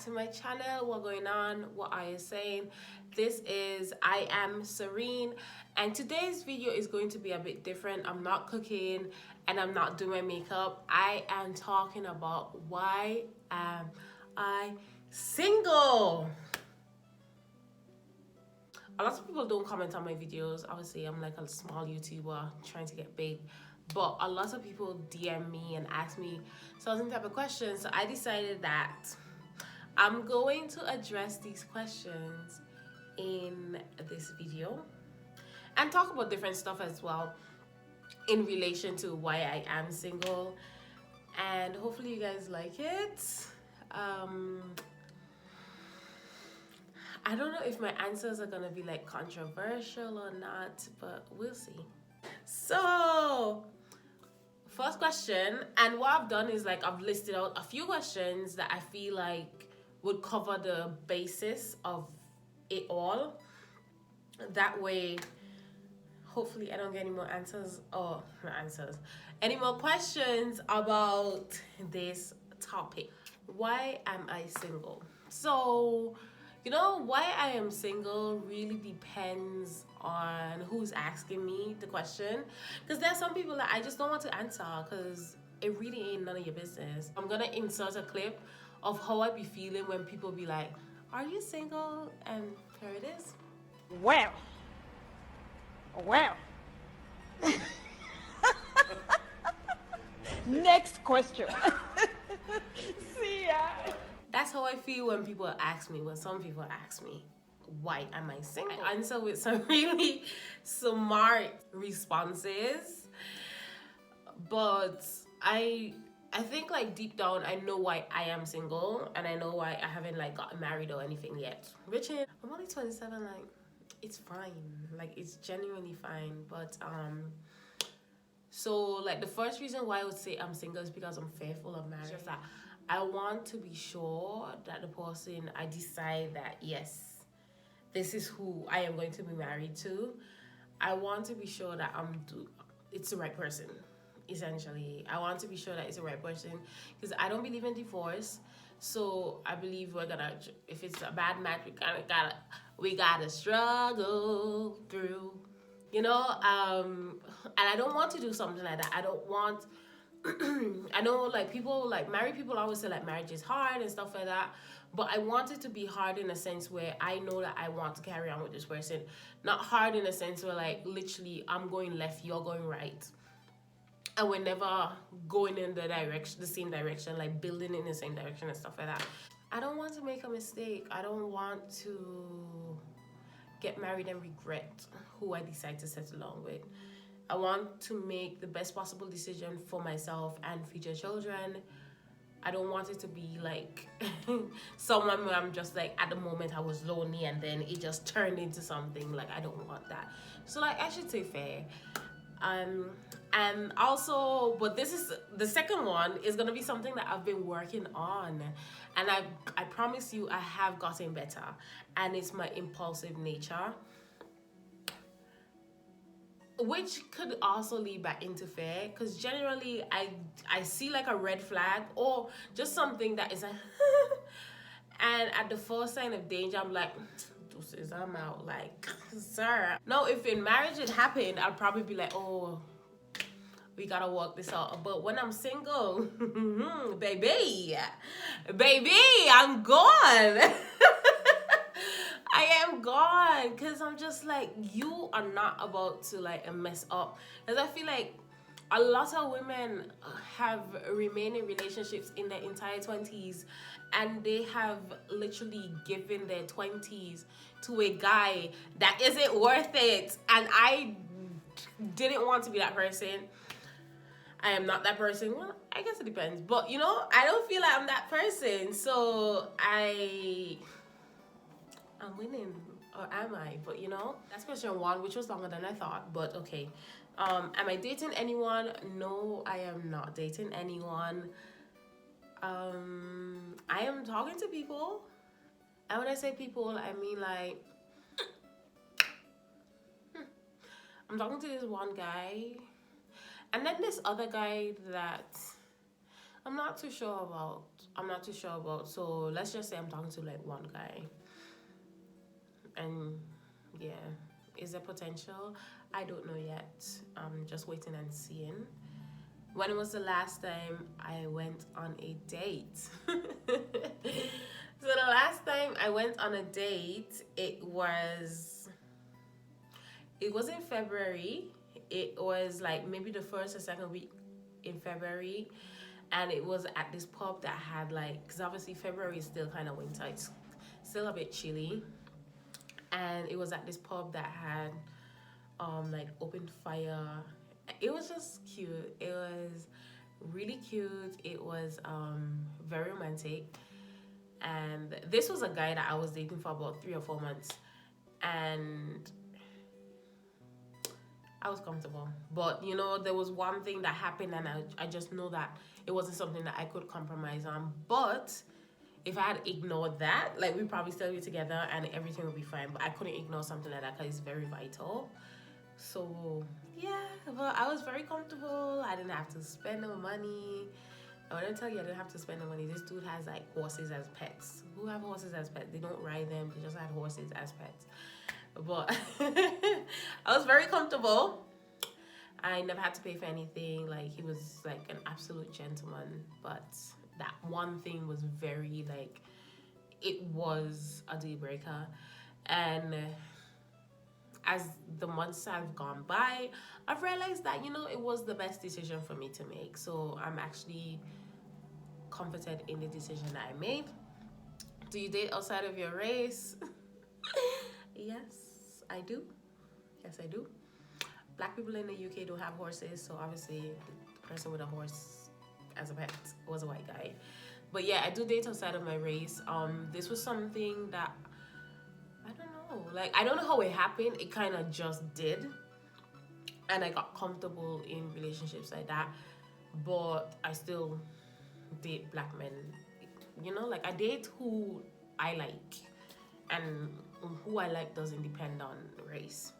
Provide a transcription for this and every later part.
to my channel. What going on? What are you saying? This is IamSarine, and today's video is going to be a bit different. I'm not cooking and I'm not doing my makeup. I am talking about why am I single. A lot of people don't comment on my videos. Obviously, I'm like a small YouTuber trying to get big, but a lot of people DM me and ask me certain type of questions. So I decided that I'm going to address these questions in this video and talk about different stuff as well in relation to why I am single, and hopefully you guys like it. I don't know if my answers are gonna be like controversial or not, but we'll see. So, first question, and what I've done is like I've listed out a few questions that I feel like would cover the basis of it all. That way, hopefully I don't get any more answers, or not answers, any more questions about this topic. Why am I single? So, you know, why I am single really depends on who's asking me the question. Because there are some people that I just don't want to answer because it really ain't none of your business. I'm gonna insert a clip of how I be feeling when people be like, are you single? And here it is. Well. Next question. See ya. That's how I feel when people ask me, when some people ask me, why am I single? I answer with some really smart responses, but I think like deep down I know why I am single, and I know why I haven't like gotten married or anything yet. Richard, I'm only 27, like it's fine, like it's genuinely fine. But so like the first reason why I would say I'm single is because I'm fearful of marriage. Just that I want to be sure that the person I decide that yes, this is who I am going to be married to, I want to be sure that it's the right person. Essentially, I want to be sure that it's the right person because I don't believe in divorce. So I believe if it's a bad match, we gotta struggle through, you know. And I don't want to do something like that. I don't want. I know like people, like married people always say like marriage is hard and stuff like that, but I want it to be hard in a sense where I know that I want to carry on with this person, not hard in a sense where like literally I'm going left, you're going right, and we're never going in the same direction, like building in the same direction and stuff like that. I don't want to make a mistake. I don't want to get married and regret who I decide to settle along with. I want to make the best possible decision for myself and future children. I don't want it to be like someone where I'm just like at the moment I was lonely and then it just turned into something. Like I don't want that. So like I should say fair. And also, but this is the second one is gonna be something that I've been working on, and I promise you I have gotten better, and it's my impulsive nature, which could also lead back into fear, because generally I see like a red flag or just something that is like and at the first sign of danger I'm like, deuces, I'm out, like, sir. No, if in marriage it happened, I'd probably be like, oh, we gotta work this out. But when I'm single, baby, I'm gone. I am gone, because I'm just like, you are not about to like mess up. Because I feel like a lot of women have remained in relationships in their entire 20s, and they have literally given their 20s to a guy that isn't worth it. And I didn't want to be that person. I am not that person. Well, I guess it depends, but you know, I don't feel like I'm that person. So I'm winning, or am I? But you know, that's question one, which was longer than I thought, but okay. Am I dating anyone? No, I am not dating anyone. I am talking to people, and when I say people, I mean like I'm talking to this one guy, and then this other guy that I'm not too sure about. I'm not too sure about. So let's just say I'm talking to like one guy, and yeah, is there potential? I don't know yet. I'm just waiting and seeing. When was the last time I went on a date? So the last time I went on a date, it was in February. It was like maybe the first or second week in February, and it was at this pub that had like, because obviously February is still kind of winter, it's still a bit chilly, and it was at this pub that had like open fire. It was just cute. It was really cute. It was very romantic, and this was a guy that I was dating for about 3 or 4 months, and I was comfortable. But you know, there was one thing that happened, and I just know that it wasn't something that I could compromise on. But if I had ignored that, like, we probably still be together and everything would be fine. But I couldn't ignore something like that because it's very vital. So yeah, but I was very comfortable. I didn't have to spend no money. I didn't tell you I didn't have to spend no money. This dude has like horses as pets. Who have horses as pets? They don't ride them. They just had horses as pets. But I was very comfortable. I never had to pay for anything. Like, he was like an absolute gentleman. But that one thing was very like, it was a deal breaker. And as the months have gone by, I've realized that, you know, it was the best decision for me to make. So I'm actually comforted in the decision that I made. Do you date outside of your race? Yes, I do. Yes, I do. Black people in the UK don't have horses, so obviously the person with a horse as a pet was a white guy. But yeah, I do date outside of my race. This was something that, I don't know, like, I don't know how it happened. It kind of just did, and I got comfortable in relationships like that. But I still date black men. You know, like, I date who I like, and who I like doesn't depend on race.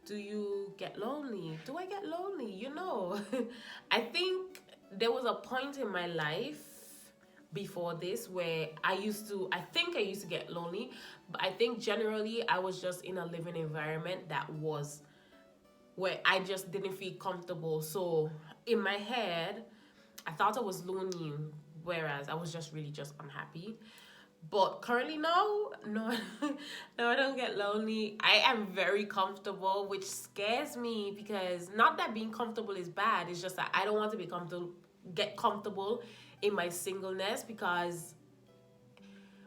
Do you get lonely? Do I get lonely? You know, I think there was a point in my life before this where I used to get lonely, but I think generally I was just in a living environment that was where I just didn't feel comfortable. So in my head, I thought I was lonely, whereas I was just really just unhappy. But currently, no, no, I don't get lonely. I am very comfortable, which scares me, because not that being comfortable is bad. It's just that I don't want to get comfortable in my singleness, because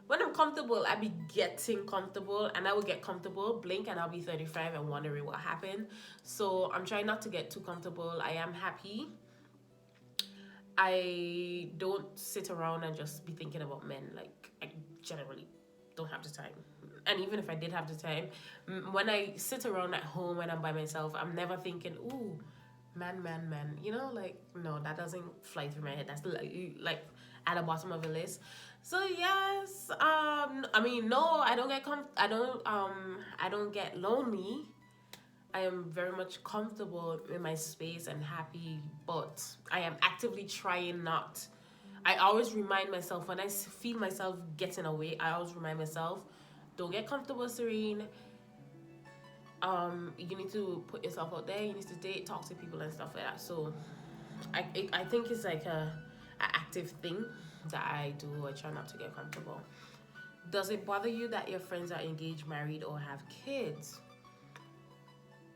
when I'm comfortable, I be getting comfortable, and I will get comfortable, blink, and I'll be 35 and wondering what happened. So I'm trying not to get too comfortable. I am happy. I don't sit around and just be thinking about men. Like, I generally don't have the time. And even if I did have the time, when I sit around at home when I'm by myself, I'm never thinking, ooh, man. You know, like, no, that doesn't fly through my head. That's like at the bottom of the list. So yes, I mean, no, I don't get lonely. I am very much comfortable in my space and happy, but I am actively trying not. I always remind myself, when I feel myself getting away, I always remind myself, don't get comfortable, Serene. You need to put yourself out there. You need to date, talk to people and stuff like that. So I think it's like an active thing that I do. I try not to get comfortable. Does it bother you that your friends are engaged, married, or have kids?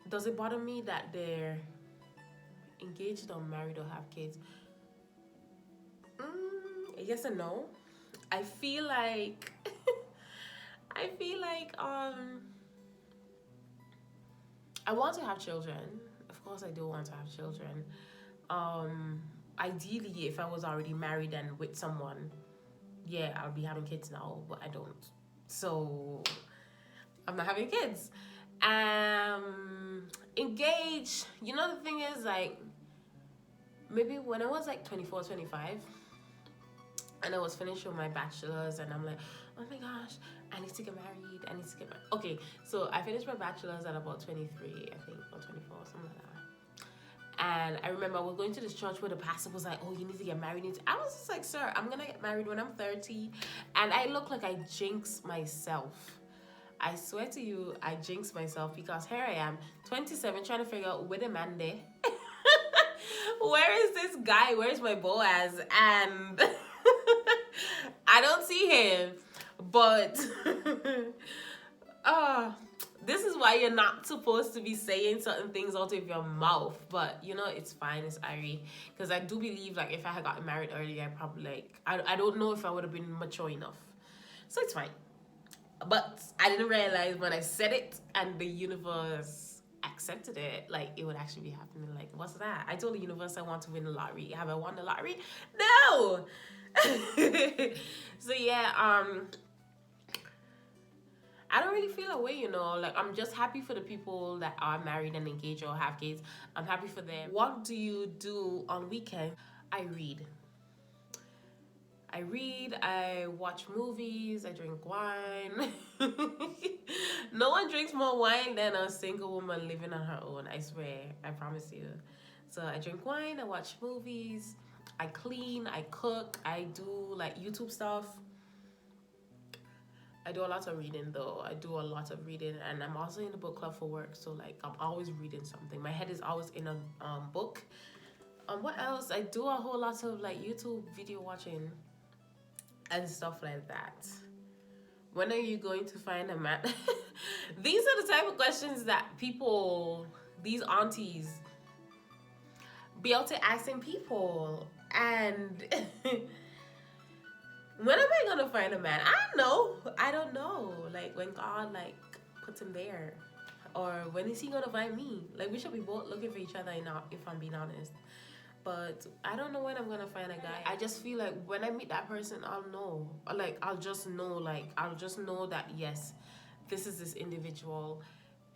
Does it bother me that they're engaged or married or have kids? Yes and no. I feel like I want to have children. Of course I do want to have children. Ideally, if I was already married and with someone, yeah, I'll be having kids now, but I don't. So I'm not having kids. Engaged, you know, the thing is, like, maybe when I was like 24, 25, and I was finishing my bachelor's, and I'm like, oh my gosh, I need to get married. Okay, so I finished my bachelor's at about 23, I think, or 24, something like that. And I remember we're going to this church where the pastor was like, oh, you need to get married. I was just like, sir, I'm going to get married when I'm 30. And I look like I jinxed myself. I swear to you, I jinxed myself because here I am, 27, trying to figure out where the man there. Where is this guy? Where's my Boaz? And I don't see him. But this is why you're not supposed to be saying certain things out of your mouth. But you know, it's fine, it's Irie. Because I do believe like if I had gotten married earlier, I probably like I don't know if I would have been mature enough. So it's fine. But I didn't realize when I said it and the universe accepted it, like it would actually be happening. Like, what's that? I told the universe I want to win the lottery. Have I won the lottery? No. So yeah, I don't really feel a way, you know. Like, I'm just happy for the people that are married and engaged or have kids. I'm happy for them. What do you do on weekends? I read. I watch movies, I drink wine. No one drinks more wine than a single woman living on her own, I swear, I promise you. So I drink wine, I watch movies, I clean, I cook, I do like YouTube stuff. I do a lot of reading though. I do a lot of reading, and I'm also in the book club for work, so like I'm always reading something. My head is always in a book. What else? I do a whole lot of like YouTube video watching and stuff like that. When are you going to find a man? These are the type of questions that people, these aunties, be out to asking people. And when am I gonna find a man? I don't know. Like when God like puts him there, or when is he gonna find me? Like we should be both looking for each other. If I'm being honest. But I don't know when I'm gonna find a guy. I just feel like when I meet that person, I'll know. Like I'll just know that yes, this is this individual,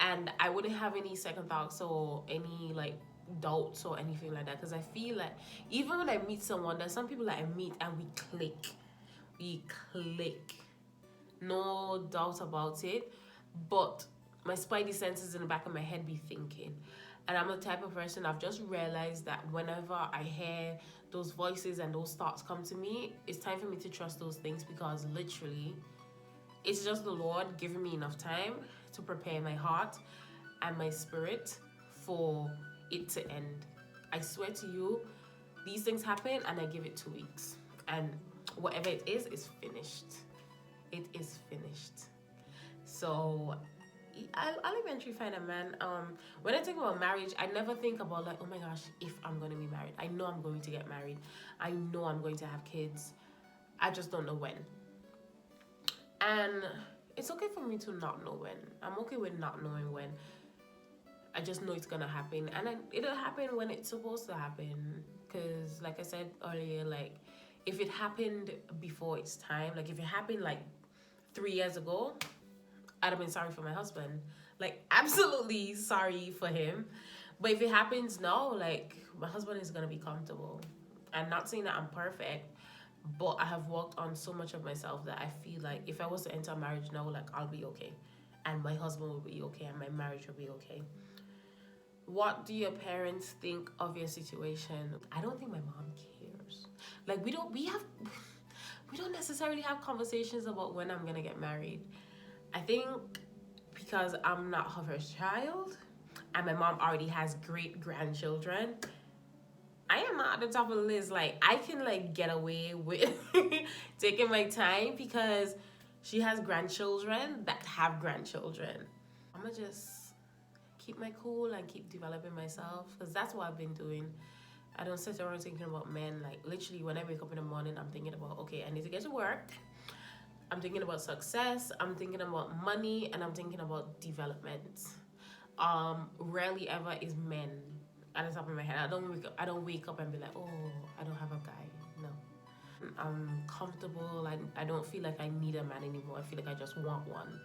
and I wouldn't have any second thoughts or any like doubts or anything like that. Because I feel like even when I meet someone, there's some people that I meet and we click, no doubt about it. But my spidey senses in the back of my head be thinking. And I'm the type of person, I've just realized that whenever I hear those voices and those thoughts come to me, it's time for me to trust those things, because literally it's just the Lord giving me enough time to prepare my heart and my spirit for it to end. I swear to you, these things happen and I give it 2 weeks. And whatever it is finished. It is finished. So I'll eventually find a man. When I think about marriage, I never think about like, oh my gosh, if I'm going to be married. I know I'm going to get married. I know I'm going to have kids. I just don't know when. And it's okay for me to not know when. I'm okay with not knowing when. I just know it's going to happen. And it'll happen when it's supposed to happen. Because like I said earlier, like if it happened before its time, like if it happened like 3 years ago, I'd have been sorry for my husband. Like, absolutely sorry for him. But if it happens now, like, my husband is going to be comfortable. I'm not saying that I'm perfect, but I have worked on so much of myself that I feel like if I was to enter marriage now, like, I'll be okay. And my husband will be okay, and my marriage will be okay. What do your parents think of your situation? I don't think my mom cares. Like, we don't necessarily have conversations about when I'm going to get married. I think because I'm not her first child and my mom already has great grandchildren, I am not at the top of the list. Like, I can like get away with taking my time because she has grandchildren that have grandchildren. I'm gonna just keep my cool and keep developing myself, because that's what I've been doing. I don't sit around thinking about men. Like, literally when I wake up in the morning, I'm thinking about, okay, I need to get to work. I'm thinking about success, I'm thinking about money, and I'm thinking about development. Rarely ever is men at the top of my head. I don't wake up and be like, oh, I don't have a guy. No. I'm comfortable. I don't feel like I need a man anymore. I feel like I just want one.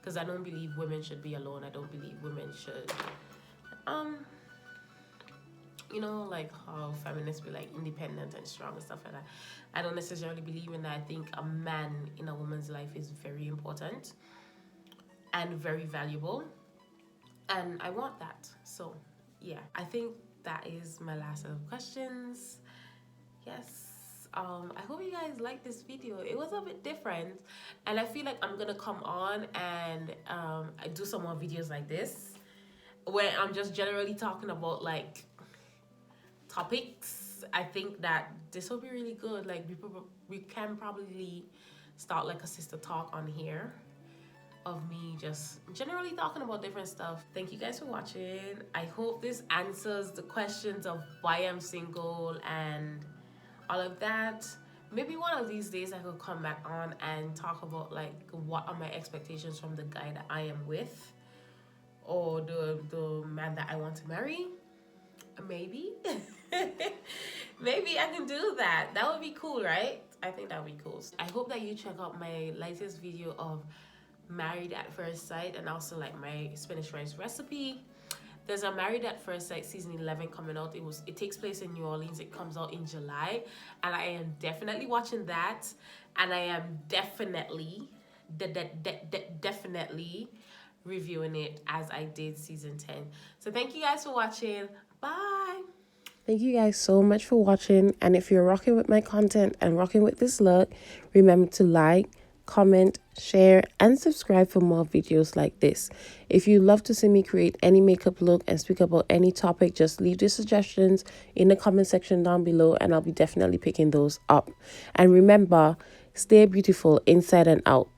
Because I don't believe women should be alone. I don't believe women should you know, like how feminists be like independent and strong and stuff like that. I don't necessarily believe in that. I think a man in a woman's life is very important and very valuable, and I want that. So yeah, I think that is my last set of questions. Yes. I hope you guys like this video. It was a bit different, and I feel like I'm gonna come on and I do some more videos like this where I'm just generally talking about like topics. I think that this will be really good. Like we can probably start like a sister talk on here of me just generally talking about different stuff. Thank you guys for watching. I hope this answers the questions of why I'm single and all of that. Maybe one of these days I could come back on and talk about like what are my expectations from the guy that I am with, or the man that I want to marry. Maybe maybe I can do that. That would be cool, right? I think that would be cool. I hope that you check out my latest video of Married at First Sight, and also like my spinach rice recipe. There's a Married at First Sight season 11 coming out. It takes place in New Orleans. It comes out in July, and I am definitely watching that, and I am definitely reviewing it as I did season 10. So thank you guys for watching. Bye. Thank you guys so much for watching, and if you're rocking with my content and rocking with this look, remember to like, comment, share, and subscribe for more videos like this. If you love to see me create any makeup look and speak about any topic, just leave the suggestions in the comment section down below, and I'll be definitely picking those up. And remember, stay beautiful inside and out.